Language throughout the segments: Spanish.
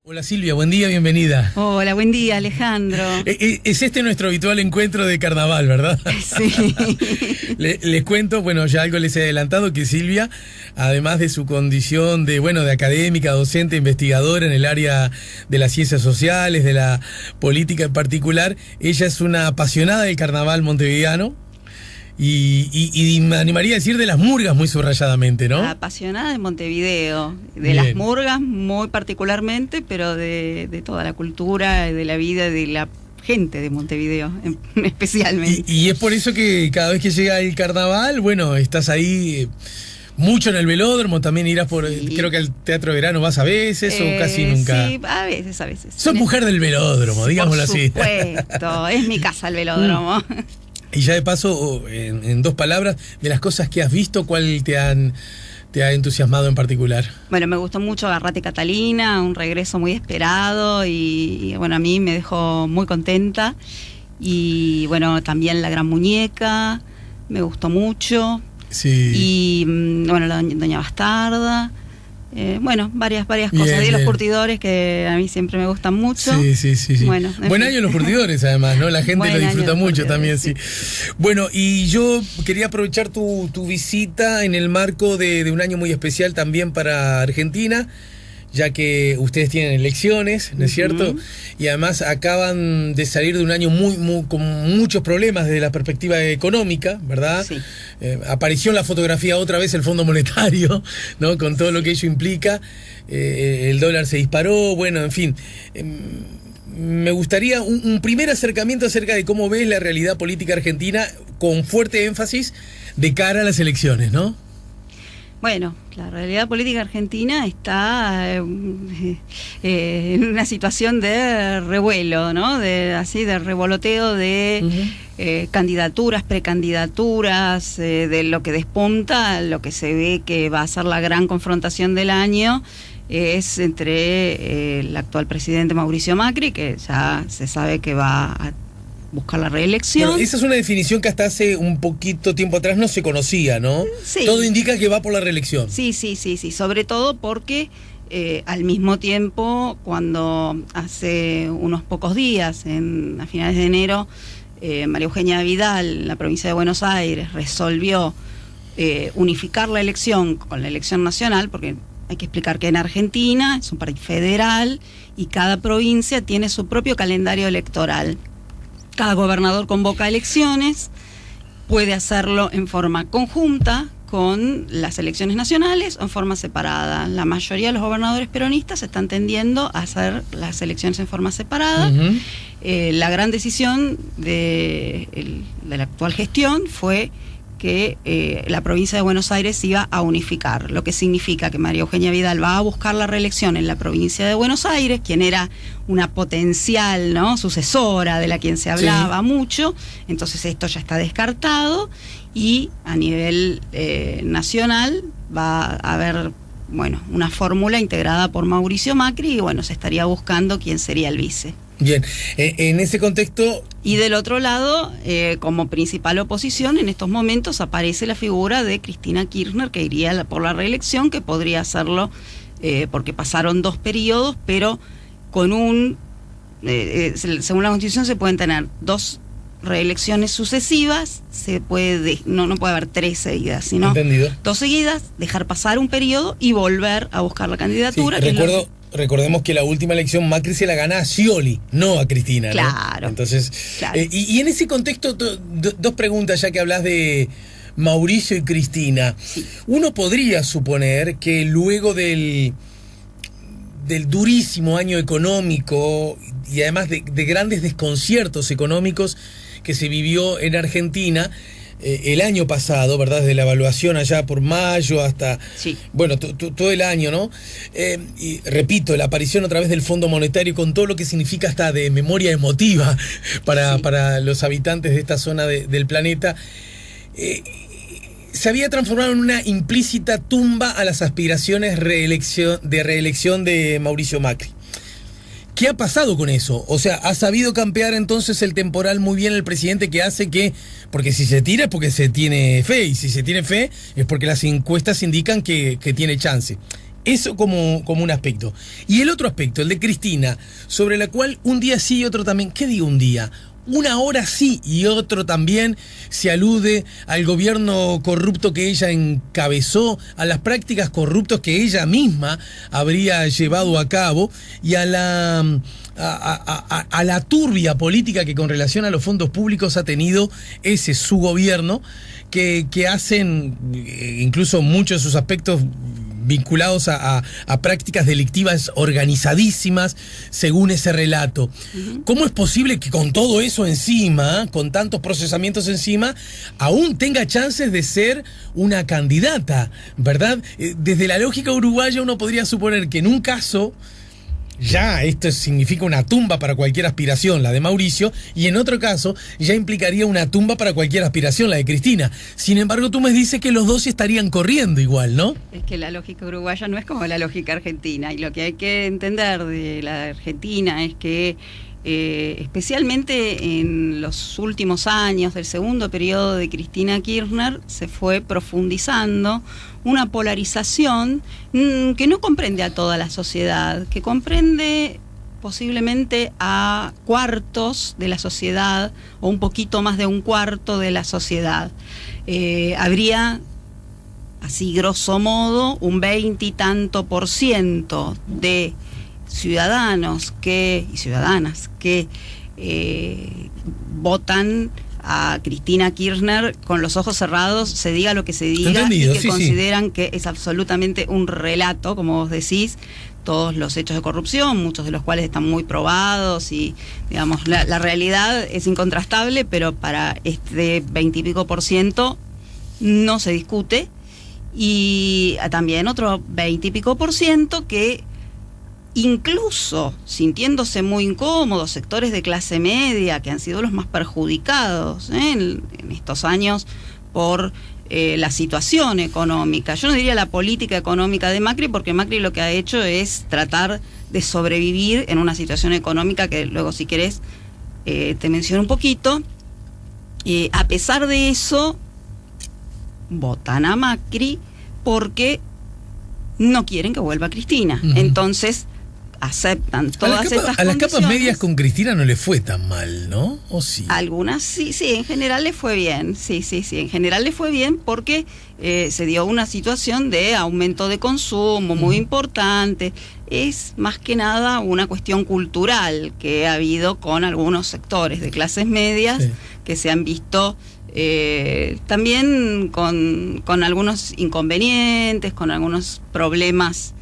Hola Silvia, buen día, bienvenida. Hola, buen día Alejandro. Es este nuestro habitual encuentro de carnaval, ¿verdad? Sí. Les cuento, bueno, ya algo les he adelantado, que Silvia, además de su condición de académica, docente, investigadora en el área de las ciencias sociales, de la política en particular, ella es una apasionada del carnaval montevideano. Y me animaría a decir de las murgas muy subrayadamente, ¿no? Apasionada de Montevideo, de Bien. las murgas muy particularmente, pero de toda la cultura, de la vida, de la gente de Montevideo especialmente. Y es por eso que cada vez que llega el carnaval, bueno, estás ahí mucho en el velódromo, también irás por, Sí. Creo que al Teatro de Verano vas a veces o casi nunca. Sí, a veces. Sos mujer del velódromo, digámoslo así. Por supuesto, es mi casa el velódromo. Y ya de paso, en dos palabras, de las cosas que has visto, ¿cuál te ha entusiasmado en particular? Bueno, me gustó mucho Garrate Catalina, un regreso muy esperado y bueno, a mí me dejó muy contenta. Y bueno, también La Gran Muñeca, me gustó mucho. Sí. Y bueno, la Doña Bastarda. Bueno, varias cosas. Bien, Y los bien. curtidores, que a mí siempre me gustan mucho. Sí. Bueno, en Buen fin. año los curtidores, además, ¿no? La gente Buen lo año disfruta los mucho también, curtidores, sí. Bueno, y yo quería aprovechar tu visita en el marco de un año muy especial también para Argentina, ya que ustedes tienen elecciones, ¿no es cierto? Y además acaban de salir de un año con muchos problemas desde la perspectiva económica, ¿verdad? Sí. Apareció en la fotografía otra vez el Fondo Monetario, ¿no? Con todo lo que ello implica. El dólar se disparó, bueno, en fin. Me gustaría un primer acercamiento acerca de cómo ves la realidad política argentina con fuerte énfasis de cara a las elecciones, ¿no? Bueno, la realidad política argentina está en una situación de revuelo, ¿no? De revoloteo de candidaturas, precandidaturas, de lo que despunta, lo que se ve que va a ser la gran confrontación del año, es entre el actual presidente Mauricio Macri, que ya se sabe que va a buscar la reelección. Bueno, esa es una definición que hasta hace un poquito tiempo atrás no se conocía, ¿no? Sí. Todo indica que va por la reelección. Sí, sobre todo porque al mismo tiempo, cuando hace unos pocos días, a finales de enero, María Eugenia Vidal, en la provincia de Buenos Aires, resolvió unificar la elección con la elección nacional, porque hay que explicar que en Argentina es un país federal y cada provincia tiene su propio calendario electoral. Cada gobernador convoca elecciones, puede hacerlo en forma conjunta con las elecciones nacionales o en forma separada. La mayoría de los gobernadores peronistas están tendiendo a hacer las elecciones en forma separada. La gran decisión de la actual gestión fue que la provincia de Buenos Aires iba a unificar, lo que significa que María Eugenia Vidal va a buscar la reelección en la provincia de Buenos Aires, quien era una potencial, ¿no?, sucesora de la quien se hablaba mucho. Entonces esto ya está descartado y a nivel nacional va a haber, bueno, una fórmula integrada por Mauricio Macri y bueno, se estaría buscando quién sería el vice. Bien, en ese contexto... Y del otro lado, como principal oposición, en estos momentos aparece la figura de Cristina Kirchner, que iría por la reelección, que podría hacerlo porque pasaron 2 periodos, pero con según la Constitución se pueden tener 2 reelecciones sucesivas, no puede haber 3 seguidas, sino Entendido. 2 seguidas, dejar pasar un periodo y volver a buscar la candidatura. Sí, recordemos que la última elección Macri se la gana a Scioli, no a Cristina, ¿no? Claro. Entonces, Claro. Y en ese contexto, dos preguntas ya que hablas de Mauricio y Cristina. Sí. Uno podría suponer que luego del durísimo año económico y además de grandes desconciertos económicos que se vivió en Argentina el año pasado, ¿verdad? Desde la evaluación allá por mayo hasta, Sí. bueno, todo el año, ¿no? Y repito, la aparición a través del Fondo Monetario con todo lo que significa hasta de memoria emotiva para los habitantes de esta zona del planeta, se había transformado en una implícita tumba a las aspiraciones de reelección de Mauricio Macri. ¿Qué ha pasado con eso? O sea, ¿ha sabido campear entonces el temporal muy bien el presidente, que hace que... Porque si se tira es porque se tiene fe, y si se tiene fe es porque las encuestas indican que tiene chance. Eso como un aspecto. Y el otro aspecto, el de Cristina, sobre la cual un día sí y otro también. ¿Qué digo un día? Una hora sí y otro también se alude al gobierno corrupto que ella encabezó, a las prácticas corruptas que ella misma habría llevado a cabo y a la turbia política que con relación a los fondos públicos ha tenido su gobierno, que hacen incluso muchos de sus aspectos vinculados a prácticas delictivas organizadísimas, según ese relato. ¿Cómo es posible que con todo eso encima, con tantos procesamientos encima, aún tenga chances de ser una candidata, verdad? Desde la lógica uruguaya uno podría suponer que en un caso ya esto significa una tumba para cualquier aspiración, la de Mauricio, y en otro caso ya implicaría una tumba para cualquier aspiración, la de Cristina. Sin embargo, tú me dices que los dos estarían corriendo igual, ¿no? Es que la lógica uruguaya no es como la lógica argentina, y lo que hay que entender de la Argentina es que especialmente en los últimos años del segundo periodo de Cristina Kirchner se fue profundizando una polarización que no comprende a toda la sociedad, que comprende posiblemente a cuartos de la sociedad o un poquito más de un cuarto de la sociedad. Habría, así grosso modo, un 20 y tanto % de ciudadanos y ciudadanas que votan a Cristina Kirchner con los ojos cerrados, se diga lo que se diga. Entendido, y que consideran que es absolutamente un relato, como vos decís, todos los hechos de corrupción, muchos de los cuales están muy probados y, digamos, la realidad es incontrastable, pero para este 20 y pico % no se discute. Y también otro 20 y pico % que, incluso sintiéndose muy incómodos, sectores de clase media que han sido los más perjudicados en estos años por la situación económica. Yo no diría la política económica de Macri, porque Macri lo que ha hecho es tratar de sobrevivir en una situación económica que luego, si querés, te menciono un poquito. A pesar de eso, votan a Macri porque no quieren que vuelva Cristina. Entonces aceptan todas estas condiciones. A las capas medias con Cristina no le fue tan mal, ¿no? ¿O sí? Algunas sí, en general le fue bien. Sí, en general le fue bien porque se dio una situación de aumento de consumo muy importante. Es más que nada una cuestión cultural que ha habido con algunos sectores de clases medias que se han visto también con algunos inconvenientes, con algunos problemas,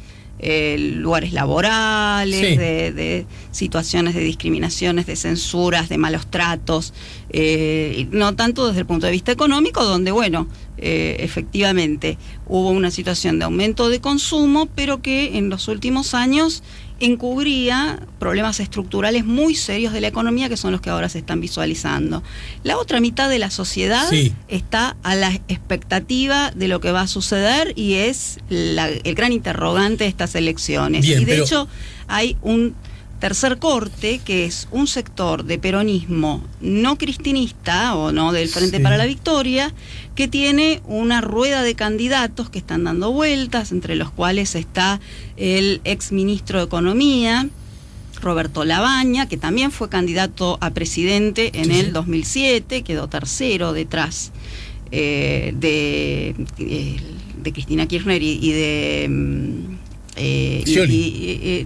lugares laborales, de situaciones de discriminaciones, de censuras, de malos tratos, no tanto desde el punto de vista económico, donde, bueno, efectivamente hubo una situación de aumento de consumo, pero que en los últimos años encubría problemas estructurales muy serios de la economía, que son los que ahora se están visualizando. La otra mitad de la sociedad está a la expectativa de lo que va a suceder y es el gran interrogante de estas elecciones. Bien, y de hecho hay un tercer corte, que es un sector de peronismo no cristinista o no del Frente para la Victoria, que tiene una rueda de candidatos que están dando vueltas, entre los cuales está el exministro de Economía, Roberto Labaña, que también fue candidato a presidente en el 2007, quedó tercero detrás de Cristina Kirchner y de... de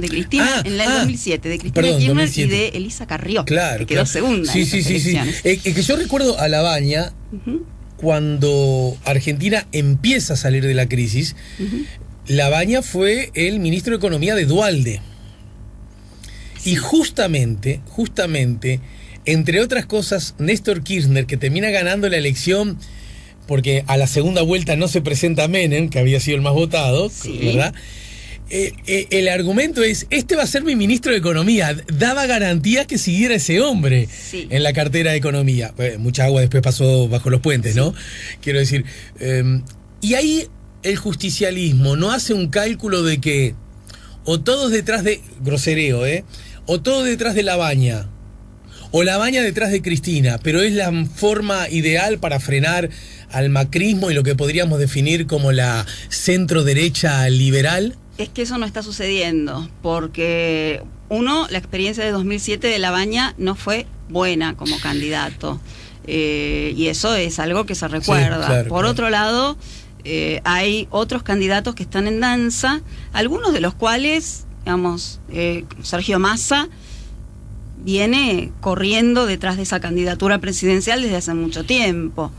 Cristina en el 2007, de Cristina Kirchner 2007. Y de Elisa Carrió, que quedó segunda en esas elecciones. Que yo recuerdo a Labaña, cuando Argentina empieza a salir de la crisis, Labaña fue el ministro de Economía de Duhalde. Y justamente, entre otras cosas, Néstor Kirchner, que termina ganando la elección porque a la segunda vuelta no se presenta Menem, que había sido el más votado, ¿verdad? El argumento es, este va a ser mi ministro de Economía. Daba garantías que siguiera ese hombre en la cartera de Economía. Mucha agua después pasó bajo los puentes, ¿no? Quiero decir, y ahí el justicialismo no hace un cálculo de que o todos detrás de, grosereo, o todos detrás de Labaña, o Labaña detrás de Cristina, pero es la forma ideal para frenar al macrismo y lo que podríamos definir como la centro derecha liberal? Es que eso no está sucediendo, porque la experiencia de 2007 de Labaña no fue buena como candidato, y eso es algo que se recuerda. Sí, claro, Por otro lado, hay otros candidatos que están en danza, algunos de los cuales, digamos, Sergio Massa viene corriendo detrás de esa candidatura presidencial desde hace mucho tiempo.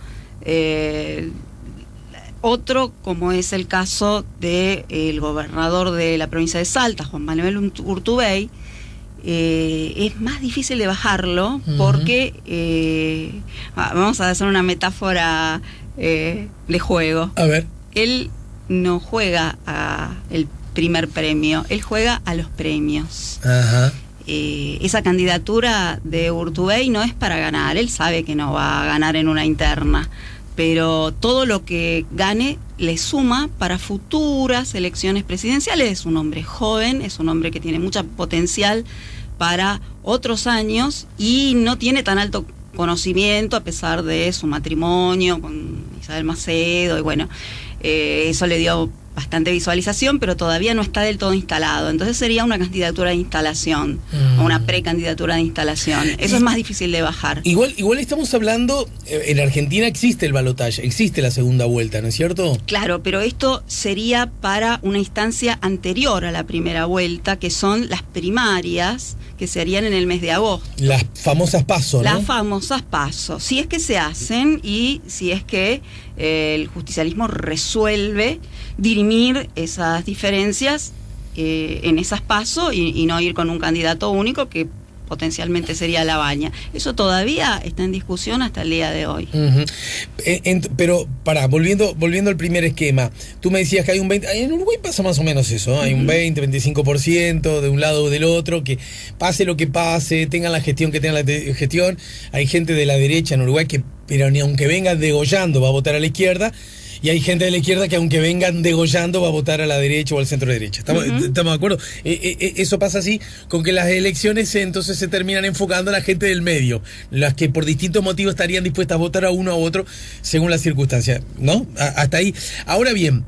Otro, como es el caso del gobernador de la provincia de Salta, Juan Manuel Urtubey, es más difícil de bajarlo porque, vamos a hacer una metáfora de juego. A ver. Él no juega a el primer premio, él juega a los premios. Ajá. Esa candidatura de Urtubey no es para ganar, él sabe que no va a ganar en una interna, pero todo lo que gane le suma para futuras elecciones presidenciales. Es un hombre joven, es un hombre que tiene mucho potencial para otros años y no tiene tan alto conocimiento a pesar de su matrimonio con Isabel Macedo, y bueno, eso le dio bastante visualización, pero todavía no está del todo instalado. Entonces sería una candidatura de instalación, o una precandidatura de instalación. Eso es más difícil de bajar. Igual estamos hablando, en Argentina existe el balotaje, existe la segunda vuelta, ¿no es cierto? Claro, pero esto sería para una instancia anterior a la primera vuelta, que son las primarias, que se harían en el mes de agosto. Las famosas PASO, ¿no? Las famosas PASO, si es que se hacen y si es que el justicialismo resuelve dirimir esas diferencias en esas PASO y no ir con un candidato único que potencialmente sería Labaña. Eso todavía está en discusión hasta el día de hoy. Pero, volviendo al primer esquema, tú me decías que hay un 20%, en Uruguay pasa más o menos eso, ¿no? Hay un 25% de un lado o del otro, que pase lo que pase, tengan la gestión que tengan la gestión. Hay gente de la derecha en Uruguay que, pero ni aunque vengan degollando, va a votar a la izquierda. Y hay gente de la izquierda que aunque vengan degollando va a votar a la derecha o al centro derecha. ¿Estamos de acuerdo? Eso pasa así con que las elecciones entonces se terminan enfocando a la gente del medio, las que por distintos motivos estarían dispuestas a votar a uno u otro según las circunstancias, ¿no? Hasta ahí. Ahora bien,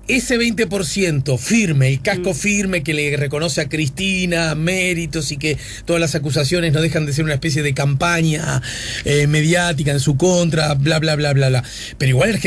ese 20% firme, el casco firme que le reconoce a Cristina méritos y que todas las acusaciones no dejan de ser una especie de campaña mediática en su contra, bla, bla, bla, bla, bla. Pero igual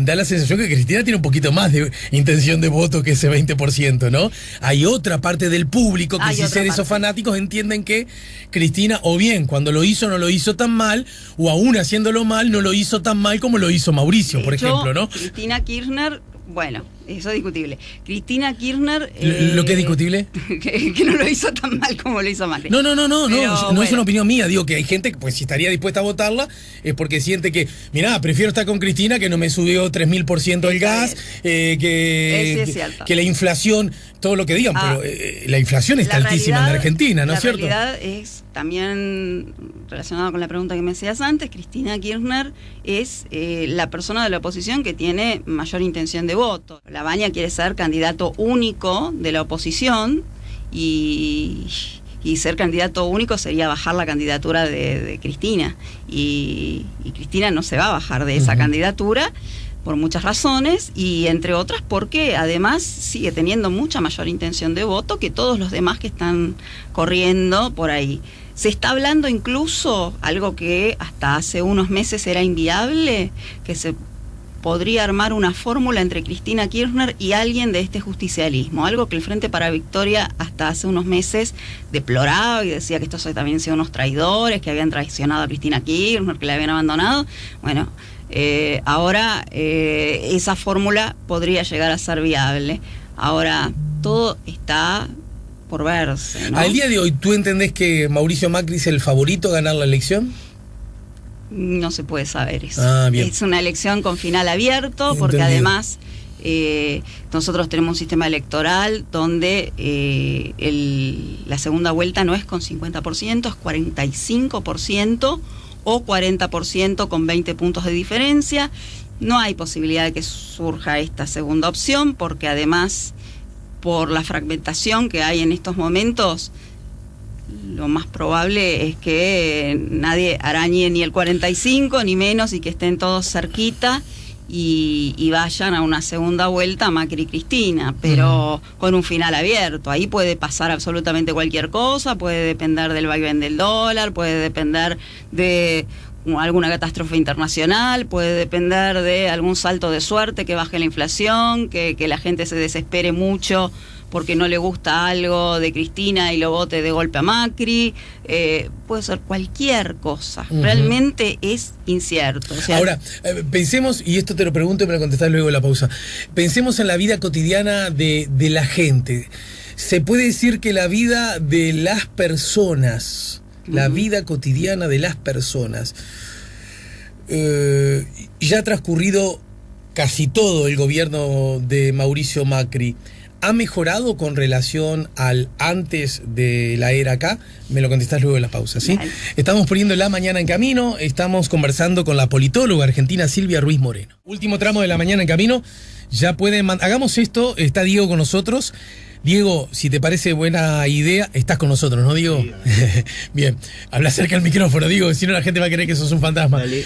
da la sensación que Cristina tiene un poquito más de intención de voto que ese 20%, ¿no? Hay otra parte del público que sin ser esos fanáticos entienden que Cristina, o bien cuando lo hizo no lo hizo tan mal, o aún haciéndolo mal no lo hizo tan mal como lo hizo Mauricio, por ejemplo, ¿no? Cristina Kirchner, bueno, eso es discutible. Cristina Kirchner... ¿Lo que es discutible? Que no lo hizo tan mal como lo hizo Macri. No bueno. Es una opinión mía. Digo que hay gente, pues si estaría dispuesta a votarla, es porque siente que, mirá, prefiero estar con Cristina, que no me subió 3000% el gas, que la inflación, todo lo que digan, pero la inflación está altísima en Argentina, ¿no es cierto? La realidad es, también relacionado con la pregunta que me hacías antes, Cristina Kirchner es la persona de la oposición que tiene mayor intención de voto. Labaña quiere ser candidato único de la oposición y ser candidato único sería bajar la candidatura de Cristina. Y Cristina no se va a bajar de esa candidatura por muchas razones, y entre otras porque además sigue teniendo mucha mayor intención de voto que todos los demás que están corriendo por ahí. Se está hablando incluso, algo que hasta hace unos meses era inviable, que se podría armar una fórmula entre Cristina Kirchner y alguien de este justicialismo, algo que el Frente para Victoria hasta hace unos meses deploraba y decía que estos también sido unos traidores, que habían traicionado a Cristina Kirchner, que la habían abandonado. Bueno, ahora esa fórmula podría llegar a ser viable. Ahora, todo está por verse, ¿no? Al día de hoy, ¿tú entendés que Mauricio Macri es el favorito a ganar la elección? No se puede saber eso. Bien. Es una elección con final abierto, porque además nosotros tenemos un sistema electoral donde la segunda vuelta no es con 50%, es 45% o 40% con 20 puntos de diferencia. No hay posibilidad de que surja esta segunda opción, porque además, por la fragmentación que hay en estos momentos, lo más probable es que nadie arañe ni el 45 ni menos y que estén todos cerquita y vayan a una segunda vuelta Macri y Cristina, pero con un final abierto. Ahí puede pasar absolutamente cualquier cosa, puede depender del vaivén del dólar, puede depender de alguna catástrofe internacional, puede depender de algún salto de suerte que baje la inflación, que la gente se desespere mucho porque no le gusta algo de Cristina y lo vote de golpe a Macri, puede ser cualquier cosa, realmente es incierto. O sea, ahora, pensemos, y esto te lo pregunto y me lo contestás luego de la pausa, pensemos en la vida cotidiana de la gente. ¿Se puede decir que la vida de las personas, la vida cotidiana de las personas, ya ha transcurrido casi todo el gobierno de Mauricio Macri, ha mejorado con relación al antes de la era acá? Me lo contestás luego de la pausa, ¿sí? Vale. Estamos poniendo La Mañana en Camino, estamos conversando con la politóloga argentina Silvia Ruiz Moreno. Último tramo de La Mañana en Camino, ya pueden... Hagamos esto, está Diego con nosotros. Diego, si te parece buena idea, estás con nosotros, ¿no, Diego? Sí, bien, habla cerca del micrófono, Diego, si no la gente va a creer que sos un fantasma. Vale.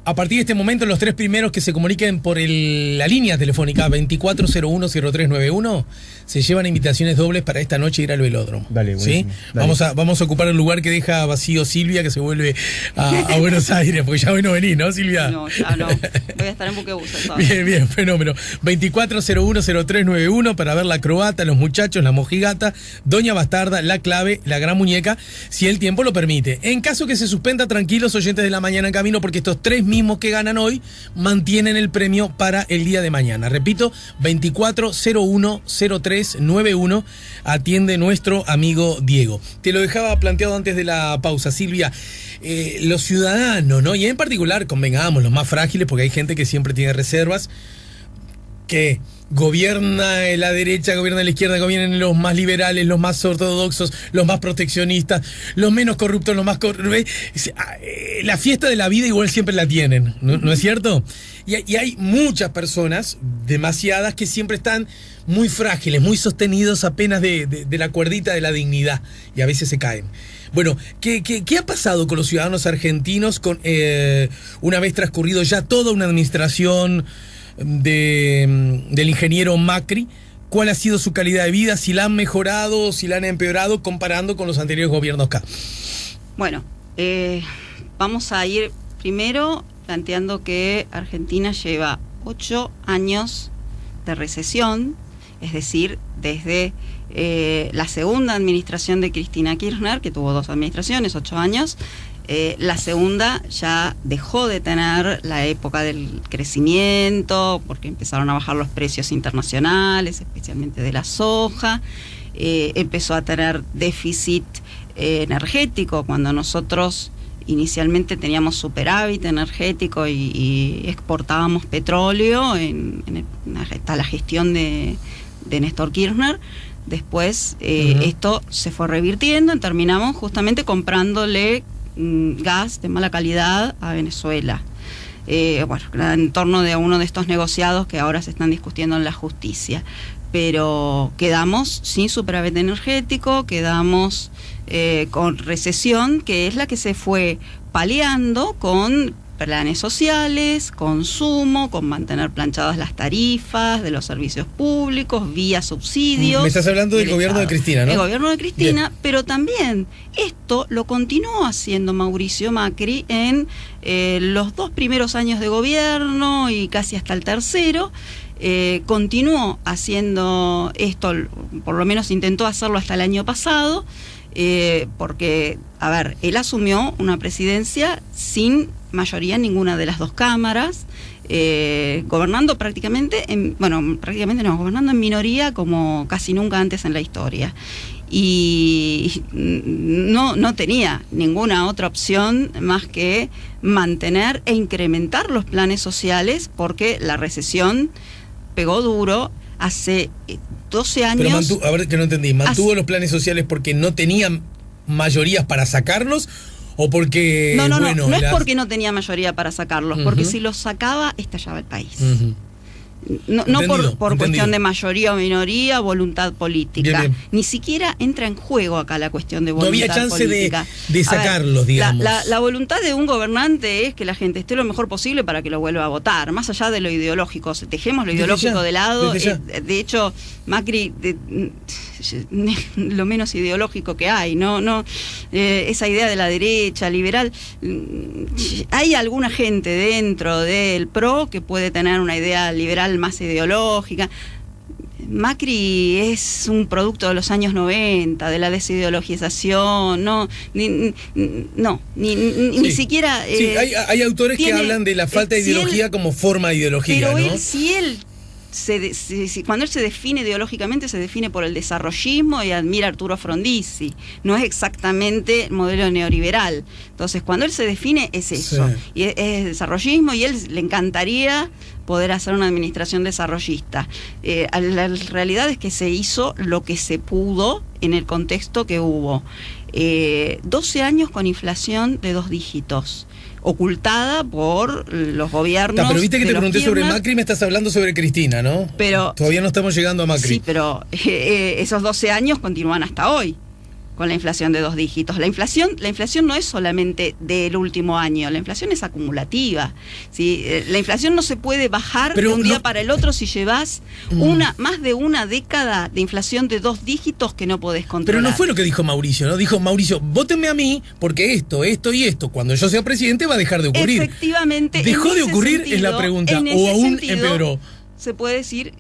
A partir de este momento, los 3 primeros que se comuniquen por la línea telefónica 2401-0391 se llevan invitaciones dobles para esta noche ir al velódromo. Dale, ¿sí? Dale. Vamos a ocupar el lugar que deja vacío Silvia, que se vuelve a Buenos Aires, porque ya hoy no venís, ¿no, Silvia? No, ya no. Voy a estar en Buquebus. Bien, fenómeno. 2401-0391 para ver la croata, los muchachos, la mojigata, Doña Bastarda, la clave, la gran muñeca, si el tiempo lo permite. En caso que se suspenda, tranquilos, oyentes de La Mañana en Camino, porque estos 3 mismos que ganan hoy mantienen el premio para el día de mañana. Repito, 2401-0391, atiende nuestro amigo Diego. Te lo dejaba planteado antes de la pausa, Silvia. Los ciudadanos, ¿no? Y en particular, convengamos, los más frágiles, porque hay gente que siempre tiene reservas, que gobierna la derecha, gobierna la izquierda, gobiernan los más liberales, los más ortodoxos, los más proteccionistas, los menos corruptos, los más corruptos. La fiesta de la vida igual siempre la tienen, ¿no es cierto? Y hay muchas personas, demasiadas, que siempre están muy frágiles, muy sostenidos apenas de la cuerdita de la dignidad, y a veces se caen. Bueno, ¿qué ha pasado con los ciudadanos argentinos una vez transcurrido ya toda una administración del ingeniero Macri? ¿Cuál ha sido su calidad de vida? ¿Si la han mejorado, si la han empeorado comparando con los anteriores gobiernos acá? Bueno, vamos a ir primero planteando que Argentina lleva 8 años de recesión, es decir, desde la segunda administración de Cristina Kirchner, que tuvo 2 administraciones, 8 años. La segunda ya dejó de tener la época del crecimiento, porque empezaron a bajar los precios internacionales, especialmente de la soja. Empezó a tener déficit energético, cuando nosotros inicialmente teníamos superávit energético y exportábamos petróleo hasta la gestión de Néstor Kirchner. Después esto se fue revirtiendo y terminamos justamente comprándole gas de mala calidad a Venezuela. En torno de uno de estos negociados que ahora se están discutiendo en la justicia. Pero quedamos sin superávit energético, quedamos con recesión, que es la que se fue paliando con planes sociales, consumo, con mantener planchadas las tarifas de los servicios públicos, vía subsidios. Me estás hablando del gobierno de Cristina, ¿no? El gobierno de Cristina, bien. Pero también esto lo continuó haciendo Mauricio Macri en los 2 primeros años de gobierno y casi hasta el tercero. Continuó haciendo esto, por lo menos intentó hacerlo hasta el año pasado, porque, a ver, él asumió una presidencia sin mayoría en ninguna de las 2 cámaras, gobernando gobernando en minoría como casi nunca antes en la historia. Y no tenía ninguna otra opción más que mantener e incrementar los planes sociales, porque la recesión pegó duro. Hace 12 años... Pero a ver, que no entendí. ¿Mantuvo los planes sociales porque no tenían mayorías para sacarlos? ¿O porque...? No es porque no tenía mayoría para sacarlos, porque si los sacaba, estallaba el país. No por cuestión de mayoría o minoría, voluntad política. Bien. Ni siquiera entra en juego acá la cuestión de voluntad política. No había chance política. de sacarlos, digamos. La voluntad de un gobernante es que la gente esté lo mejor posible para que lo vuelva a votar, más allá de lo ideológico. Dejemos lo ideológico de lado. De hecho, Macri, lo menos ideológico que hay, no esa idea de la derecha liberal. Hay alguna gente dentro del PRO que puede tener una idea liberal más ideológica. Macri es un producto de los años 90, de la desideologización, ni siquiera... Sí, hay autores que hablan de la falta de ideología como forma de ideología, pero ¿no? Cuando él se define ideológicamente, se define por el desarrollismo y admira a Arturo Frondizi. No es exactamente el modelo neoliberal. Entonces, cuando él se define, es eso. Sí. Y es desarrollismo, y él le encantaría poder hacer una administración desarrollista. La realidad es que se hizo lo que se pudo en el contexto que hubo. 12 años con inflación de 2 dígitos. Ocultada por los gobiernos. Pero viste que te pregunté sobre Macri, me estás hablando sobre Cristina, ¿no? Pero todavía no estamos llegando a Macri. Sí, pero esos 12 años continúan hasta hoy con la inflación de 2 dígitos. La inflación no es solamente del último año, la inflación es acumulativa. ¿Sí? La inflación no se puede bajar de un día para el otro si llevas más de una década de inflación de 2 dígitos que no podés controlar. Pero no fue lo que dijo Mauricio, ¿no? Dijo Mauricio, vótenme a mí porque esto y esto, cuando yo sea presidente va a dejar de ocurrir. Efectivamente. ¿Dejó de ocurrir? Es la pregunta. ¿O aún empeoró? Se puede decir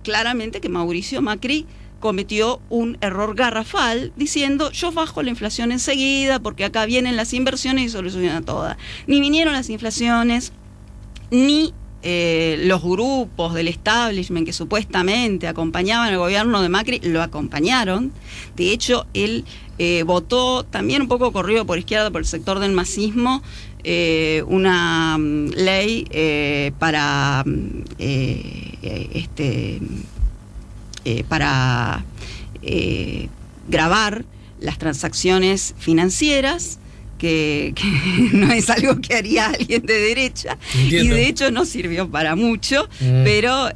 claramente que Mauricio Macri cometió un error garrafal diciendo yo bajo la inflación enseguida porque acá vienen las inversiones y solucionan toda. Ni vinieron las inflaciones, ni los grupos del establishment que supuestamente acompañaban al gobierno de Macri lo acompañaron. De hecho, él votó, también un poco corrido por izquierda, por el sector del masismo, una ley para grabar las transacciones financieras, que no es algo que haría alguien de derecha. Entiendo. Y de hecho no sirvió para mucho, pero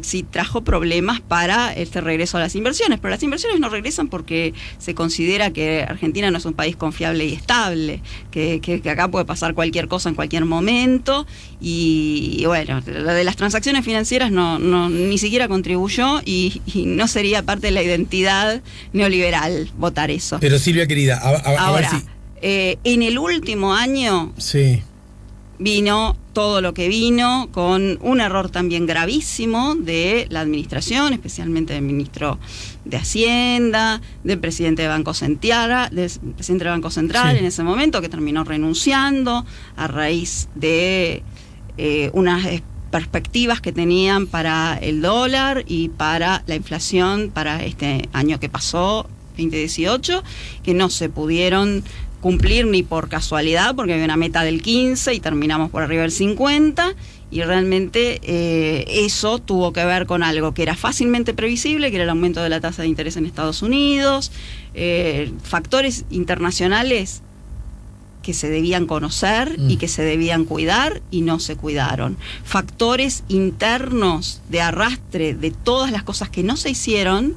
sí trajo problemas para este regreso a las inversiones. Pero las inversiones no regresan porque se considera que Argentina no es un país confiable y estable, que acá puede pasar cualquier cosa en cualquier momento, y bueno, lo de las transacciones financieras ni siquiera contribuyó y no sería parte de la identidad neoliberal votar eso. Pero Silvia querida, a ver si... en el último año sí, vino todo lo que vino, con un error también gravísimo de la administración, especialmente del ministro de Hacienda, del presidente del Banco Central, sí, en ese momento, que terminó renunciando a raíz de unas perspectivas que tenían para el dólar y para la inflación para este año que pasó, 2018, que no se pudieron cumplir ni por casualidad, porque había una meta del 15 y terminamos por arriba del 50, y realmente eso tuvo que ver con algo que era fácilmente previsible, que era el aumento de la tasa de interés en Estados Unidos, factores internacionales que se debían conocer y que se debían cuidar y no se cuidaron. Factores internos de arrastre de todas las cosas que no se hicieron,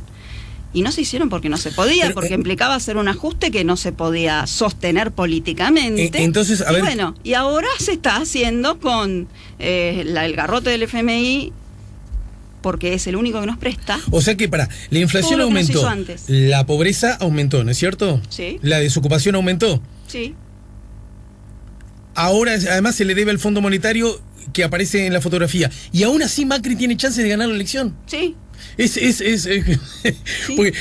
y no se hicieron porque no se podía, porque implicaba hacer un ajuste que no se podía sostener políticamente. Entonces, a ver... Bueno, y ahora se está haciendo con el garrote del FMI, porque es el único que nos presta. O sea que, la inflación aumentó, la pobreza aumentó, ¿no es cierto? Sí. La desocupación aumentó. Sí. Ahora, además, se le debe al Fondo Monetario que aparece en la fotografía. Y aún así Macri tiene chance de ganar la elección. Sí. Porque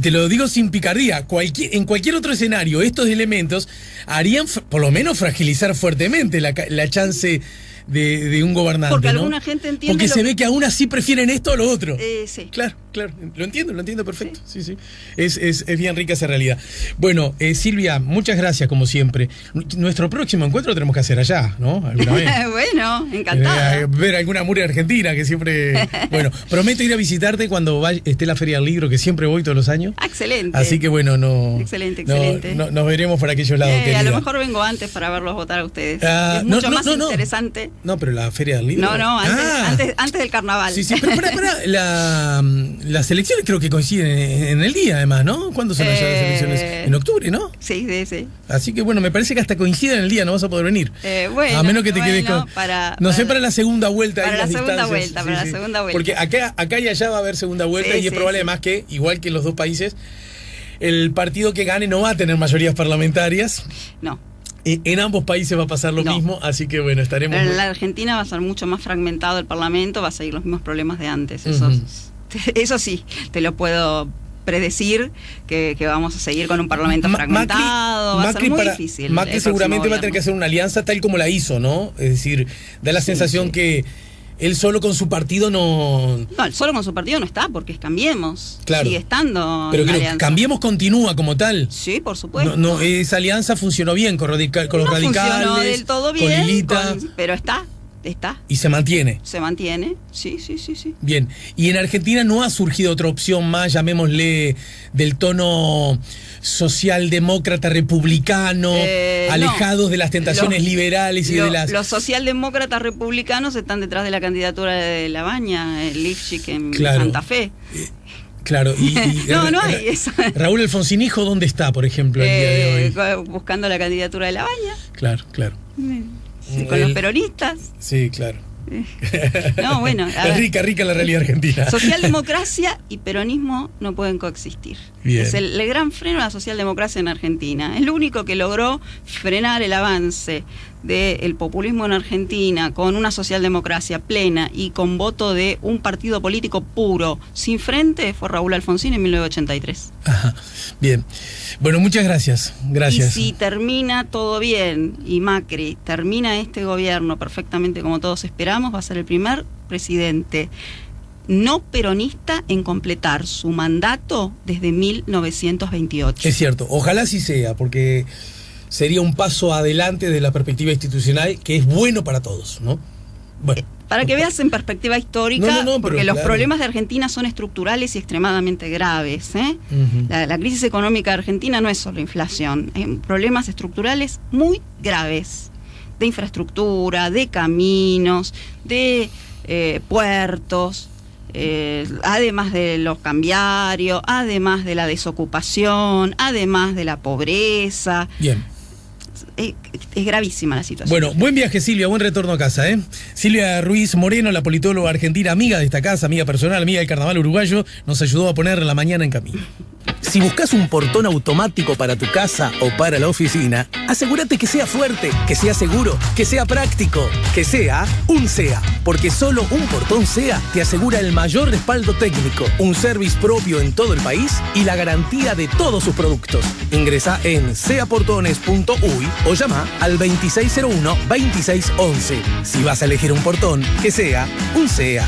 te lo digo sin picardía, en cualquier otro escenario estos elementos harían por lo menos fragilizar fuertemente la chance de un gobernante, porque ¿no? Alguna gente entiende porque se ve que aún así prefieren esto o lo otro. Sí. Claro. claro. Lo entiendo perfecto. Sí. Es bien rica esa realidad. Bueno, Silvia, muchas gracias como siempre. Nuestro próximo encuentro lo tenemos que hacer allá, ¿no? ¿Alguna vez? Bueno, encantada. Ver alguna murga argentina que siempre... Bueno, prometo ir a visitarte cuando esté la Feria del Libro, que siempre voy todos los años. Excelente. Así que bueno, Excelente. Nos veremos por aquellos lados, querida. A lo mejor vengo antes para verlos votar a ustedes. Es mucho más interesante. No, pero la Feria del Libro... No, antes del carnaval. Sí, pero las elecciones creo que coinciden en el día, además, ¿no? ¿Cuándo son las elecciones? En octubre, ¿no? Sí. Así que bueno, me parece que hasta coinciden en el día, no vas a poder venir. A menos que te quedes con... para la segunda vuelta. Para la segunda vuelta, la segunda vuelta. Porque acá y allá va a haber segunda vuelta y es probable además que, igual que en los dos países, el partido que gane no va a tener mayorías parlamentarias. No. En ambos países va a pasar lo mismo, así que bueno, estaremos... Pero en la Argentina va a ser mucho más fragmentado el Parlamento, va a seguir los mismos problemas de antes. Eso sí, te lo puedo predecir, que vamos a seguir con un Parlamento fragmentado, va a ser muy difícil. Macri seguramente va a tener que hacer una alianza tal como la hizo, ¿no? Es decir, da la sensación que él solo con su partido no... No, solo con su partido no está, porque es Cambiemos. Claro. Sigue estando. Pero Cambiemos continúa como tal. Sí, por supuesto. No, esa alianza funcionó bien con los radicales. Funcionó del todo bien, con Lilita. pero está. Y se mantiene. Se mantiene, sí. Bien. Y en Argentina no ha surgido otra opción más, llamémosle, del tono socialdemócrata republicano, alejados de las tentaciones liberales y de las... Los socialdemócratas republicanos están detrás de la candidatura de Labaña, el Lifshik en Santa Fe. Claro, no hay eso. Raúl Alfonsín Hijo, ¿dónde está, por ejemplo, el día de hoy? Buscando la candidatura de Labaña. Claro. Sí, con los peronistas. Sí, claro. No, bueno. Es rica la realidad argentina. Socialdemocracia y peronismo no pueden coexistir. Bien. Es el gran freno a la socialdemocracia en Argentina. Es lo único que logró frenar el avance del populismo en Argentina con una socialdemocracia plena y con voto de un partido político puro, sin frente, fue Raúl Alfonsín en 1983. Ajá. Bien. Bueno, muchas gracias. Y si termina todo bien y Macri termina este gobierno perfectamente como todos esperamos, va a ser el primer presidente no peronista en completar su mandato desde 1928. Es cierto, ojalá así sea, porque sería un paso adelante desde la perspectiva institucional que es bueno para todos, ¿no? Bueno. Para que veas en perspectiva histórica, porque los problemas de Argentina son estructurales y extremadamente graves. La crisis económica de Argentina no es solo inflación, hay problemas estructurales muy graves, de infraestructura, de caminos, de puertos, además de los cambiarios, además de la desocupación, además de la pobreza. Bien. Es gravísima la situación. Bueno, buen viaje, Silvia, buen retorno a casa, ¿eh? Silvia Ruiz Moreno, la politóloga argentina, amiga de esta casa, amiga personal, amiga del carnaval uruguayo, nos ayudó a poner la mañana en camino. Si buscas un portón automático para tu casa o para la oficina, asegúrate que sea fuerte, que sea seguro, que sea práctico, que sea un SEA. Porque solo un portón SEA te asegura el mayor respaldo técnico, un service propio en todo el país y la garantía de todos sus productos. Ingresa en seaportones.uy o llama al 2601-2611. Si vas a elegir un portón, que sea un SEA.